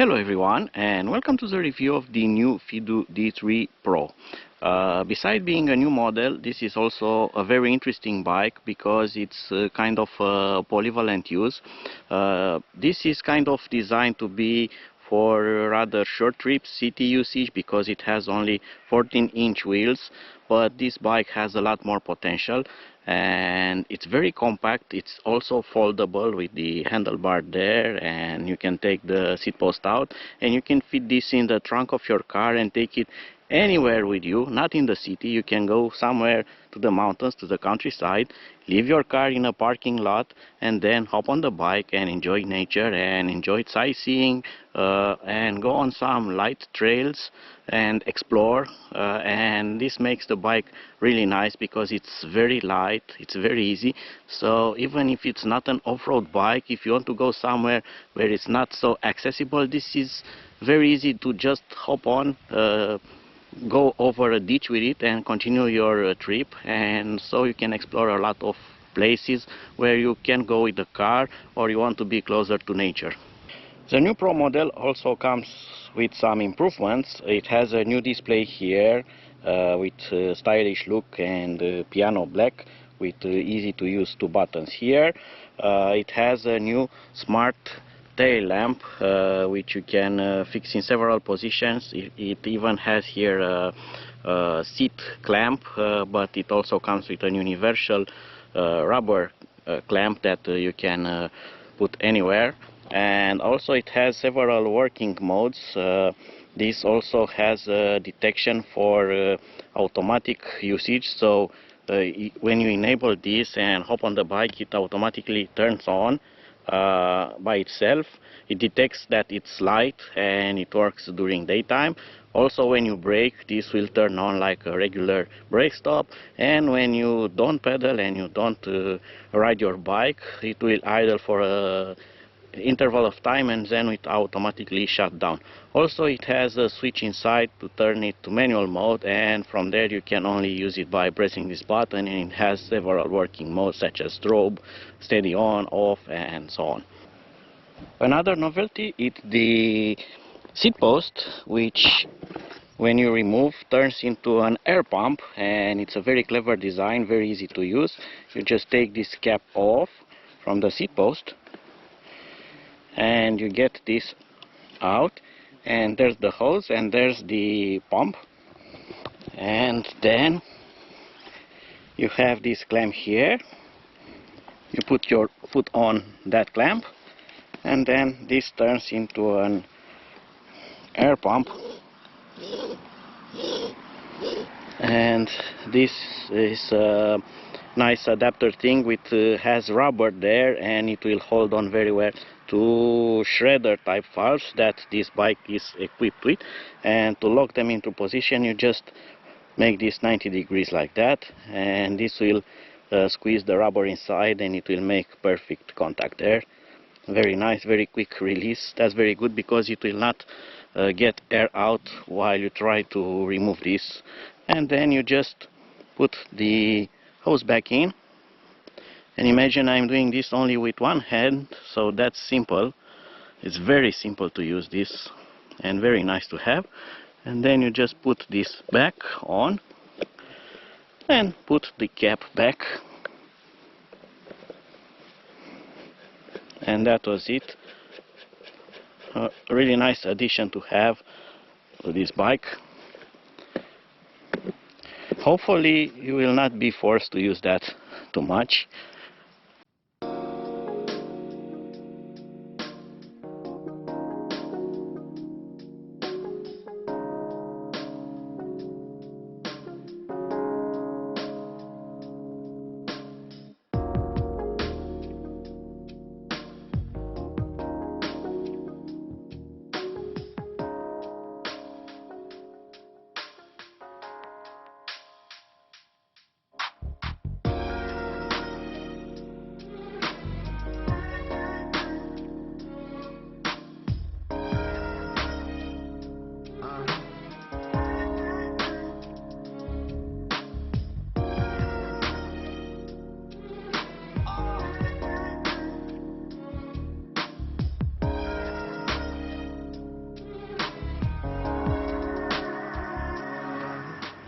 Hello everyone, and welcome to the review of the new Fiido D3 Pro. Besides being a new model, this is also a very interesting bike because it's kind of polyvalent use. This is kind of designed to be for rather short trips, city usage, because it has only 14-inch wheels, but this bike has a lot more potential and it's very compact. It's also foldable with the handlebar there, and you can take the seat post out and you can fit this in the trunk of your car and take it anywhere with you. Not in the city, you can go somewhere to the mountains, to the countryside, leave your car in a parking lot and then hop on the bike and enjoy nature and enjoy sightseeing and go on some light trails and explore, and this makes the bike really nice because it's very light, it's very easy. So even if it's not an off-road bike, if you want to go somewhere where it's not so accessible, this is very easy to just hop on, go over a ditch with it and continue your trip. And so you can explore a lot of places where you can go with the car or you want to be closer to nature. The new Pro model also comes with some improvements. It has a new display here with stylish look and piano black with easy to use 2 buttons here. It has a new smart tail lamp which you can fix in several positions. It even has here a seat clamp, but it also comes with an universal rubber clamp that you can put anywhere. And also it has several working modes. This also has a detection for automatic usage, so when you enable this and hop on the bike, it automatically turns on by itself. It detects that it's light and it works during daytime. Also when you brake, this will turn on like a regular brake stop, and when you don't pedal and you don't ride your bike, it will idle for a interval of time and then it automatically shut down. Also it has a switch inside to turn it to manual mode, and from there you can only use it by pressing this button, and it has several working modes such as strobe, steady on, off, and so on. Another novelty is the seat post, which when you remove turns into an air pump, and it's a very clever design, very easy to use. You just take this cap off from the seat post and you get this out, and there's the hose and there's the pump, and then you have this clamp here. You put your foot on that clamp and then this turns into an air pump, and this is a nice adapter thing with has rubber there, and it will hold on very well to shredder type valves that this bike is equipped with. And to lock them into position, you just make this 90 degrees like that, and this will squeeze the rubber inside and it will make perfect contact there. Very nice, very quick release. That's very good because it will not get air out while you try to remove this. And then you just put the hose back in, and imagine I'm doing this only with one hand, so that's simple. It's very simple to use this and very nice to have. And then you just put this back on and put the cap back, and that was it. A really nice addition to have to this bike. Hopefully you will not be forced to use that too much.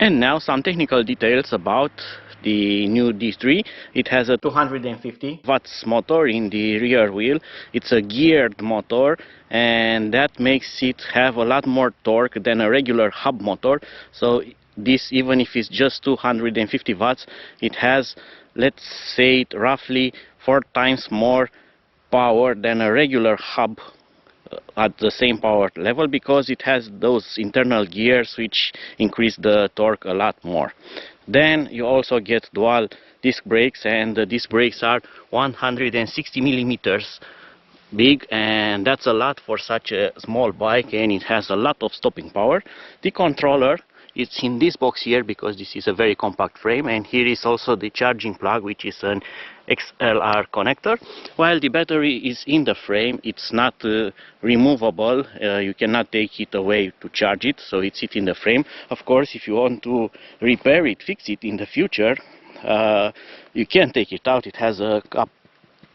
And now some technical details about the new D3. It has a 250 watts motor in the rear wheel. It's a geared motor, and that makes it have a lot more torque than a regular hub motor. So this, even if it's just 250 watts, it has, let's say, it roughly 4 times more power than a regular hub at the same power level, because it has those internal gears which increase the torque a lot more. Then you also get dual disc brakes, and the disc brakes are 160 millimeters big, and that's a lot for such a small bike, and it has a lot of stopping power. The controller, it's in this box here because this is a very compact frame, and here is also the charging plug, which is an XLR connector. While the battery is in the frame, it's not removable. You cannot take it away to charge it, so it's in the frame. Of course, if you want to repair it, fix it in the future, you can take it out. It has a cup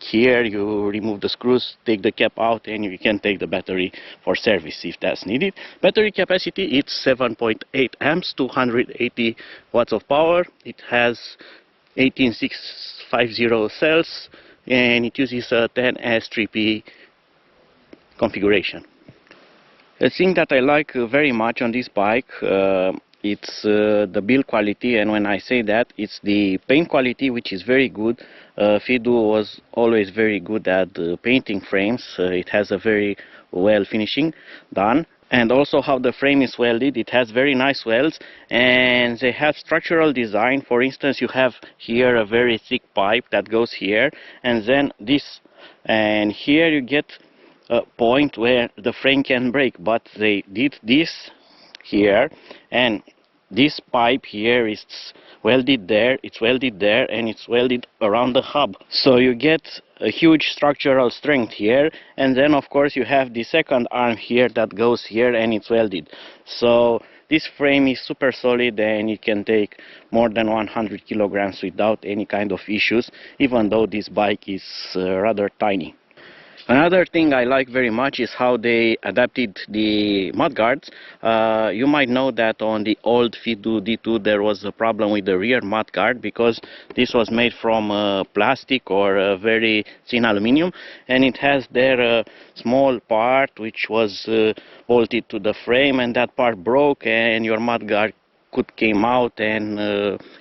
here. You remove the screws, take the cap out, and you can take the battery for service if that's needed. Battery capacity, it's 7.8 amps, 280 watts of power. It has 18650 cells, and it uses a 10S3P configuration. The thing that I like very much on this bike, it's the build quality, and when I say that, it's the paint quality, which is very good. Fiido was always very good at painting frames. It has a very well finishing done, and also how the frame is welded. It has very nice welds, and they have structural design. For instance, you have here a very thick pipe that goes here, and then this, and here you get a point where the frame can break, but they did this here, and this pipe here is welded there, it's welded there, and it's welded around the hub, so you get a huge structural strength here. And then of course you have the second arm here that goes here, and it's welded, so this frame is super solid, and it can take more than 100 kilograms without any kind of issues, even though this bike is rather tiny. Another thing I like very much is how they adapted the mudguards. You might know that on the old Fiido D2 there was a problem with the rear mudguard, because this was made from plastic or very thin aluminum, and it has there a small part which was bolted to the frame, and that part broke, and your mudguard could came out and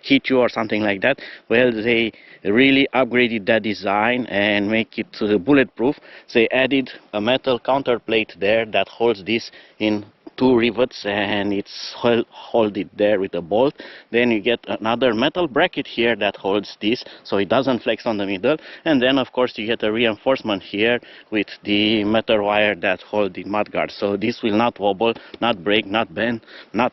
hit you or something like that. Well, they really upgraded that design and make it bulletproof. They added a metal counterplate there that holds this in 2 rivets, and it's hold it there with a bolt. Then you get another metal bracket here that holds this, so it doesn't flex on the middle. And then of course you get a reinforcement here with the metal wire that holds the mudguard, so this will not wobble, not break, not bend, not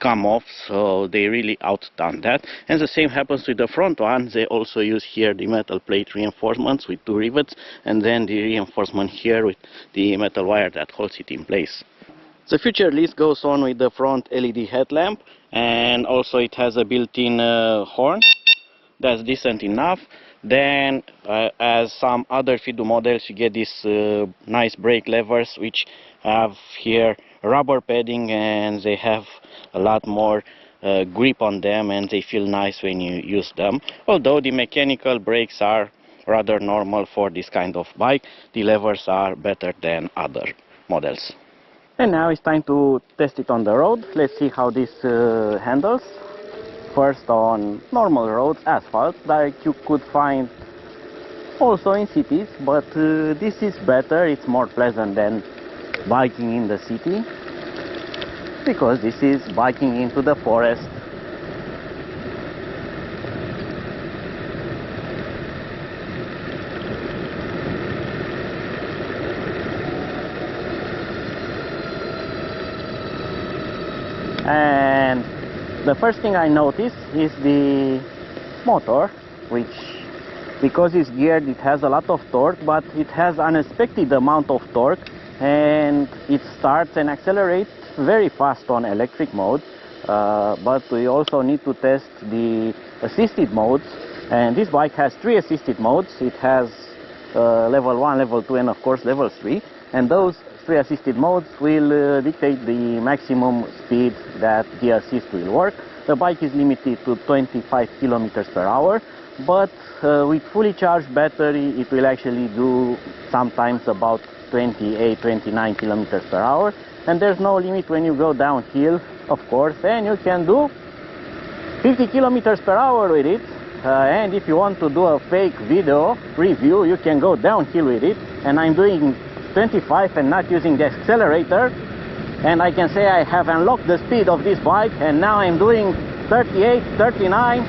come off. So they really outdone that. And the same happens with the front one. They also use here the metal plate reinforcements with 2 rivets, and then the reinforcement here with the metal wire that holds it in place. The future list goes on with the front LED headlamp, and also it has a built-in horn that's decent enough. Then as some other Fiido models, you get these nice brake levers which have here rubber padding, and they have a lot more grip on them, and they feel nice when you use them. Although the mechanical brakes are rather normal for this kind of bike, the levers are better than other models. And now it's time to test it on the road. Let's see how this handles. First on normal roads, asphalt, like you could find also in cities, but this is better. It's more pleasant than biking in the city, because this is biking into the forest. And the first thing I noticed is the motor, which, because it's geared, it has a lot of torque, but it has unexpected amount of torque, and it starts and accelerates very fast on electric mode. But we also need to test the assisted modes, and this bike has 3 assisted modes. It has level 1, level 2, and of course level 3, and those 3 assisted modes will dictate the maximum speed that the assist will work. the bike is limited to 25 kilometers per hour, but with fully charged battery it will actually do sometimes about 28-29 kilometers per hour, and there's no limit when you go downhill, of course, and you can do 50 kilometers per hour with it. And if you want to do a fake video review, you can go downhill with it, and I'm doing 25 and not using the accelerator, and I can say I have unlocked the speed of this bike, and now I'm doing 38, 39,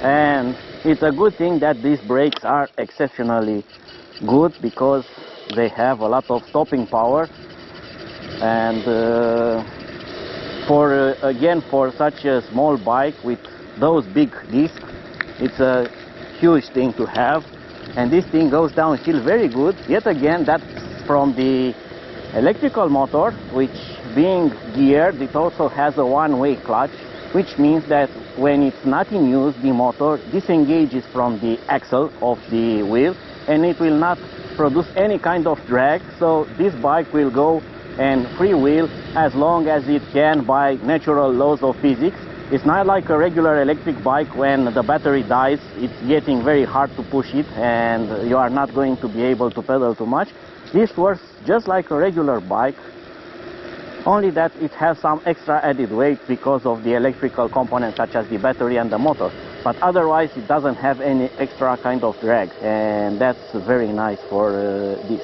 and it's a good thing that these brakes are exceptionally good because they have a lot of stopping power, and again, for such a small bike with those big discs, it's a huge thing to have. And this thing goes downhill very good. Yet again, that's from the electrical motor, which being geared, it also has a one-way clutch, which means that when it's not in use, the motor disengages from the axle of the wheel and it will not produce any kind of drag. So this bike will go and freewheel as long as it can by natural laws of physics. It's not like a regular electric bike. When the battery dies, it's getting very hard to push it and you are not going to be able to pedal too much. This works just like a regular bike, only that it has some extra added weight because of the electrical components such as the battery and the motor. But otherwise it doesn't have any extra kind of drag, and that's very nice for this.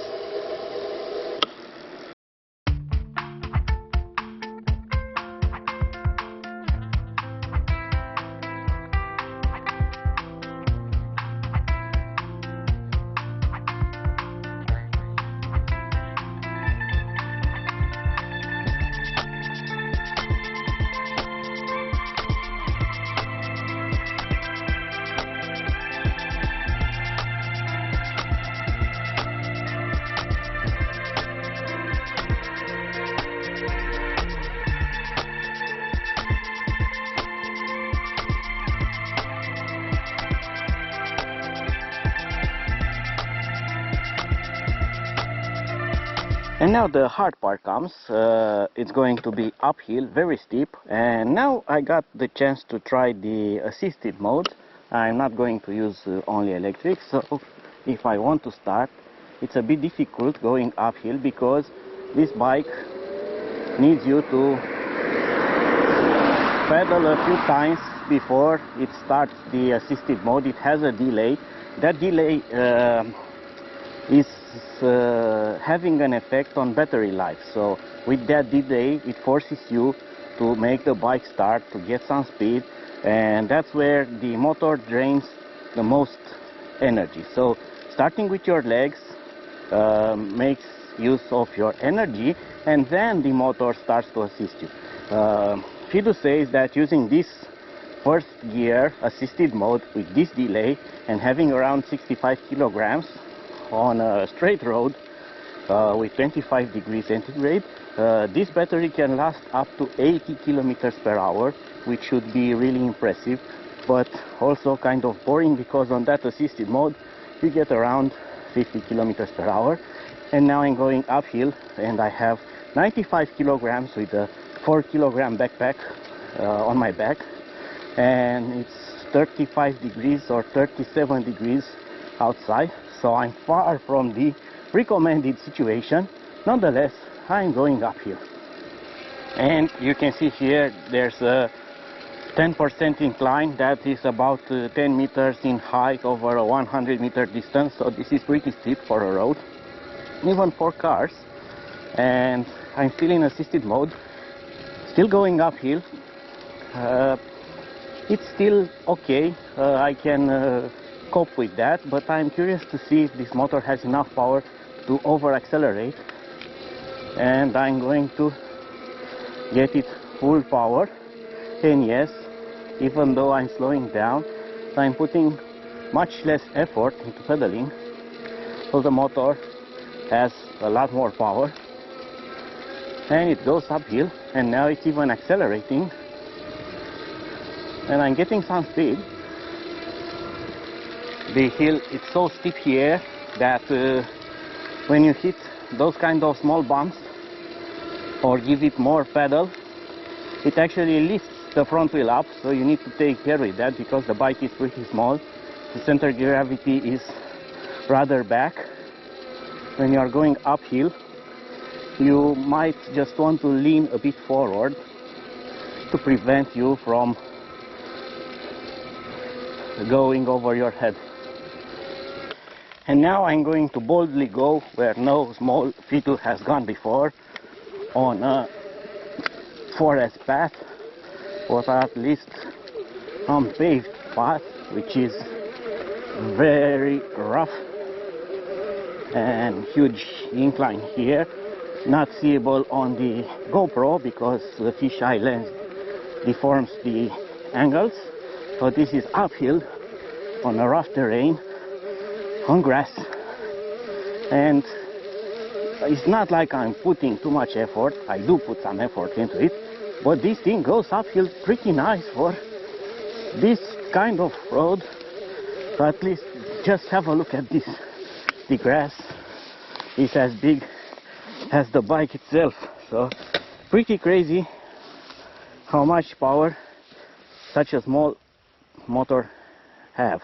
And now the hard part comes. It's going to be uphill, very steep, and now I got the chance to try the assisted mode. I'm not going to use only electric, so if I want to start, it's a bit difficult going uphill because this bike needs you to pedal a few times before it starts the assisted mode. It has a delay. That delay is having an effect on battery life. So with that delay, it forces you to make the bike start, to get some speed, and that's where the motor drains the most energy. So starting with your legs makes use of your energy, and then the motor starts to assist you. Fiido says that using this first gear assisted mode with this delay and having around 65 kilograms on a straight road with 25 degrees centigrade, this battery can last up to 80 kilometers per hour, which should be really impressive, but also kind of boring because on that assisted mode you get around 50 kilometers per hour. And now I'm going uphill and I have 95 kilograms with a 4 kilogram backpack on my back, and it's 35 degrees or 37 degrees outside, so I'm far from the recommended situation. Nonetheless, I'm going uphill, and you can see here there's a 10% incline that is about 10 meters in height over a 100-meter distance, so this is pretty steep for a road, even for cars. And I'm still in assisted mode, still going uphill. It's still okay, I can cope with that, but I'm curious to see if this motor has enough power to over accelerate, and I'm going to get it full power. And yes, even though I'm slowing down, I'm putting much less effort into pedaling, so the motor has a lot more power and it goes uphill, and now it's even accelerating and I'm getting some speed. The hill, it's so steep here that when you hit those kind of small bumps or give it more pedal, it actually lifts the front wheel up, so you need to take care with that because the bike is pretty small. The center of gravity is rather back. When you are going uphill, you might just want to lean a bit forward to prevent you from going over your head. And now I'm going to boldly go where no small Fiido has gone before, on a forest path, or at least unpaved path, which is very rough and huge incline here, not seeable on the GoPro because the fisheye lens deforms the angles. So this is uphill on a rough terrain on grass, and it's not like I'm putting too much effort. I do put some effort into it, but this thing goes uphill pretty nice for this kind of road. So at least just have a look at this. The grass is as big as the bike itself, so pretty crazy how much power such a small motor have.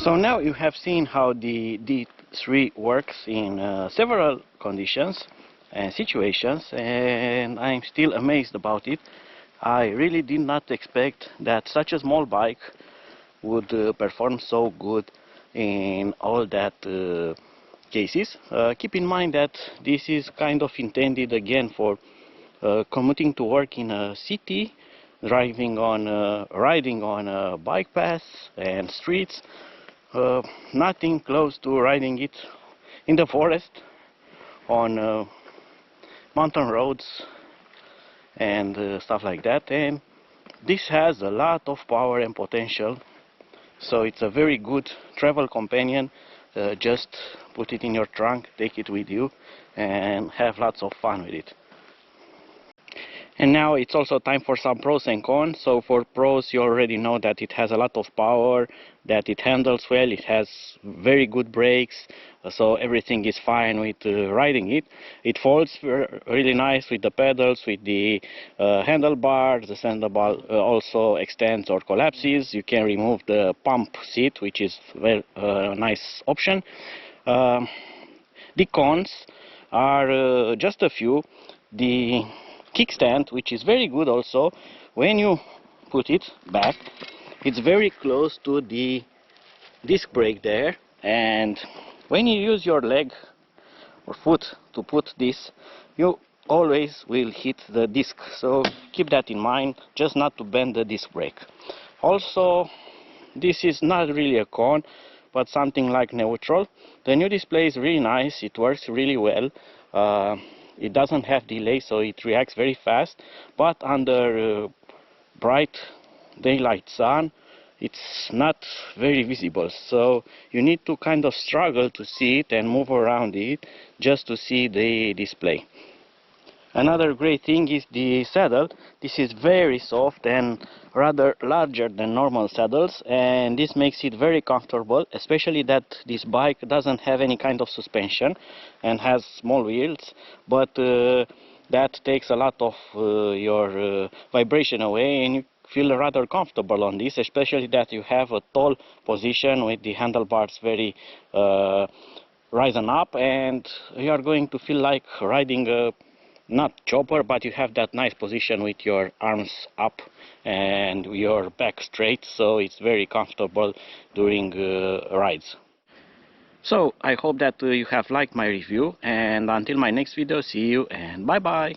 So now you have seen how the D3 works in several conditions and situations, and I'm still amazed about it. I really did not expect that such a small bike would perform so good in all that cases. Keep in mind that this is kind of intended again for commuting to work in a city, riding on bike paths and streets. Nothing close to riding it in the forest, on mountain roads and stuff like that. And this has a lot of power and potential, so it's a very good travel companion. Just put it in your trunk, take it with you, and have lots of fun with it. And now it's also time for some pros and cons. So for pros, you already know that it has a lot of power, that it handles well, it has very good brakes, so everything is fine with riding it. It folds really nice with the pedals, with the handlebars. The handlebar also extends or collapses. You can remove the pump seat, which is a very nice option. The cons are just a few. The kickstand, which is very good also, when you put it back, it's very close to the disc brake there, and when you use your leg or foot to put this, you always will hit the disc, so keep that in mind, just not to bend the disc brake. Also, this is not really a con, but something like neutral. The new display is really nice, it works really well. It doesn't have delay, so it reacts very fast, but under bright daylight sun it's not very visible, so you need to kind of struggle to see it and move around it just to see the display. Another great thing is the saddle. This is very soft and rather larger than normal saddles, and this makes it very comfortable, especially that this bike doesn't have any kind of suspension and has small wheels, but that takes a lot of your vibration away, and you feel rather comfortable on this, especially that you have a tall position with the handlebars very risen up, and you are going to feel like riding a not chopper, but you have that nice position with your arms up and your back straight, so it's very comfortable during rides. So I hope that you have liked my review, and until my next video, see you and bye bye.